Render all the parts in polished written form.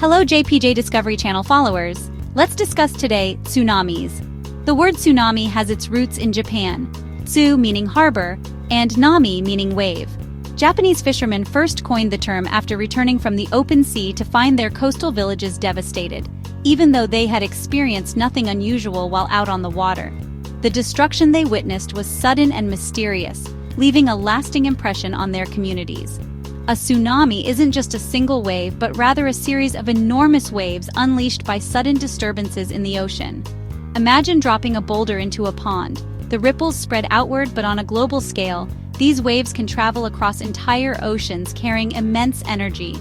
Hello JPJ Discovery Channel followers. Let's discuss today tsunamis. The word tsunami has its roots in Japan, tsu meaning harbor, and nami meaning wave. Japanese fishermen first coined the term after returning from the open sea to find their coastal villages devastated, even though they had experienced nothing unusual while out on the water. The destruction they witnessed was sudden and mysterious, leaving a lasting impression on their communities. A tsunami isn't just a single wave, but rather a series of enormous waves unleashed by sudden disturbances in the ocean. Imagine dropping a boulder into a pond. The ripples spread outward, but on a global scale, these waves can travel across entire oceans carrying immense energy.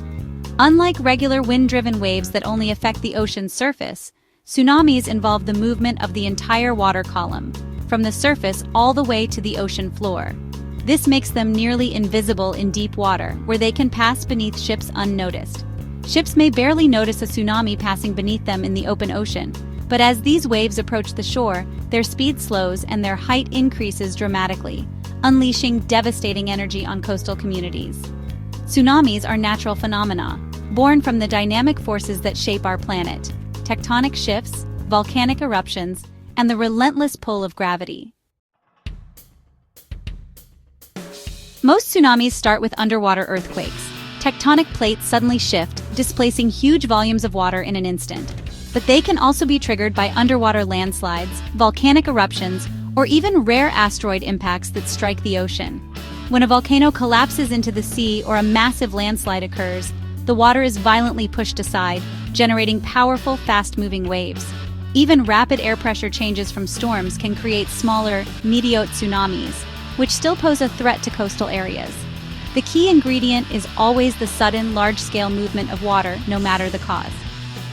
Unlike regular wind-driven waves that only affect the ocean's surface, tsunamis involve the movement of the entire water column, from the surface all the way to the ocean floor. This makes them nearly invisible in deep water, where they can pass beneath ships unnoticed. Ships may barely notice a tsunami passing beneath them in the open ocean, but as these waves approach the shore, their speed slows and their height increases dramatically, unleashing devastating energy on coastal communities. Tsunamis are natural phenomena, born from the dynamic forces that shape our planet: tectonic shifts, volcanic eruptions, and the relentless pull of gravity. Most tsunamis start with underwater earthquakes. Tectonic plates suddenly shift, displacing huge volumes of water in an instant. But they can also be triggered by underwater landslides, volcanic eruptions, or even rare asteroid impacts that strike the ocean. When a volcano collapses into the sea or a massive landslide occurs, the water is violently pushed aside, generating powerful, fast-moving waves. Even rapid air pressure changes from storms can create smaller, mediate tsunamis, which still pose a threat to coastal areas. The key ingredient is always the sudden, large-scale movement of water, no matter the cause.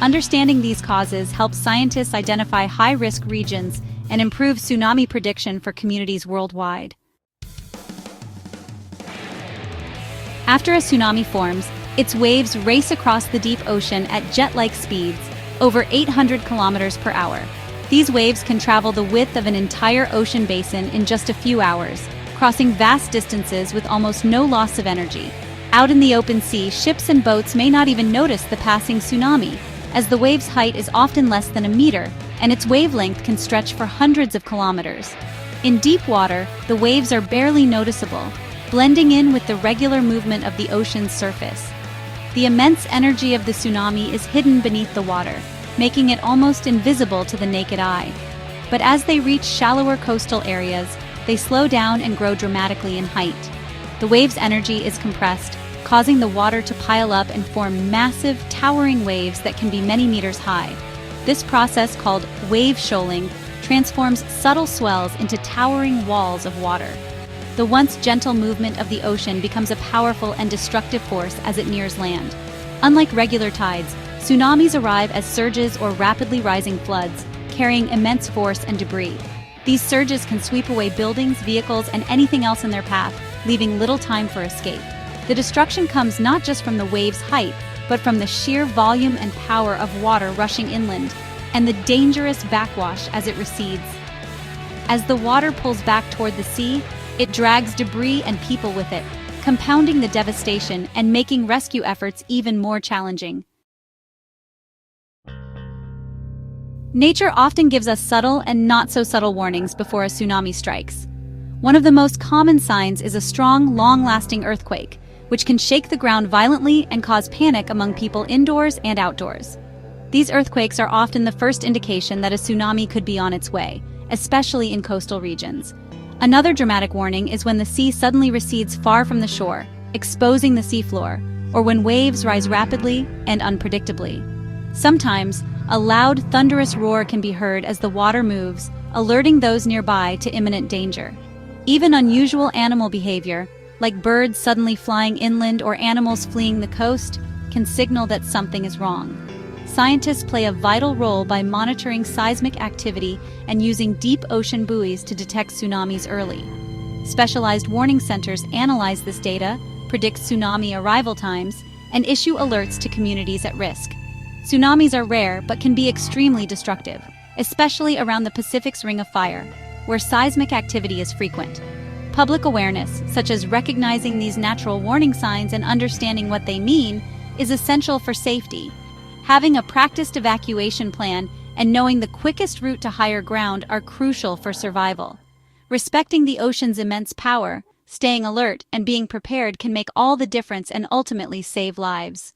Understanding these causes helps scientists identify high-risk regions and improve tsunami prediction for communities worldwide. After a tsunami forms, its waves race across the deep ocean at jet-like speeds, over 800 kilometers per hour. These waves can travel the width of an entire ocean basin in just a few hours, crossing vast distances with almost no loss of energy. Out in the open sea, ships and boats may not even notice the passing tsunami, as the wave's height is often less than a meter, and its wavelength can stretch for hundreds of kilometers. In deep water, the waves are barely noticeable, blending in with the regular movement of the ocean's surface. The immense energy of the tsunami is hidden beneath the water, making it almost invisible to the naked eye. But as they reach shallower coastal areas, they slow down and grow dramatically in height. The wave's energy is compressed, causing the water to pile up and form massive, towering waves that can be many meters high. This process, called wave shoaling, transforms subtle swells into towering walls of water. The once gentle movement of the ocean becomes a powerful and destructive force as it nears land. Unlike regular tides, tsunamis arrive as surges or rapidly rising floods, carrying immense force and debris. These surges can sweep away buildings, vehicles, and anything else in their path, leaving little time for escape. The destruction comes not just from the wave's height, but from the sheer volume and power of water rushing inland, and the dangerous backwash as it recedes. As the water pulls back toward the sea, it drags debris and people with it, compounding the devastation and making rescue efforts even more challenging. Nature often gives us subtle and not-so-subtle warnings before a tsunami strikes. One of the most common signs is a strong, long-lasting earthquake, which can shake the ground violently and cause panic among people indoors and outdoors. These earthquakes are often the first indication that a tsunami could be on its way, especially in coastal regions. Another dramatic warning is when the sea suddenly recedes far from the shore, exposing the seafloor, or when waves rise rapidly and unpredictably. Sometimes, a loud, thunderous roar can be heard as the water moves, alerting those nearby to imminent danger. Even unusual animal behavior, like birds suddenly flying inland or animals fleeing the coast, can signal that something is wrong. Scientists play a vital role by monitoring seismic activity and using deep ocean buoys to detect tsunamis early. Specialized warning centers analyze this data, predict tsunami arrival times, and issue alerts to communities at risk. Tsunamis are rare but can be extremely destructive, especially around the Pacific's Ring of Fire, where seismic activity is frequent. Public awareness, such as recognizing these natural warning signs and understanding what they mean, is essential for safety. Having a practiced evacuation plan and knowing the quickest route to higher ground are crucial for survival. Respecting the ocean's immense power, staying alert, and being prepared can make all the difference and ultimately save lives.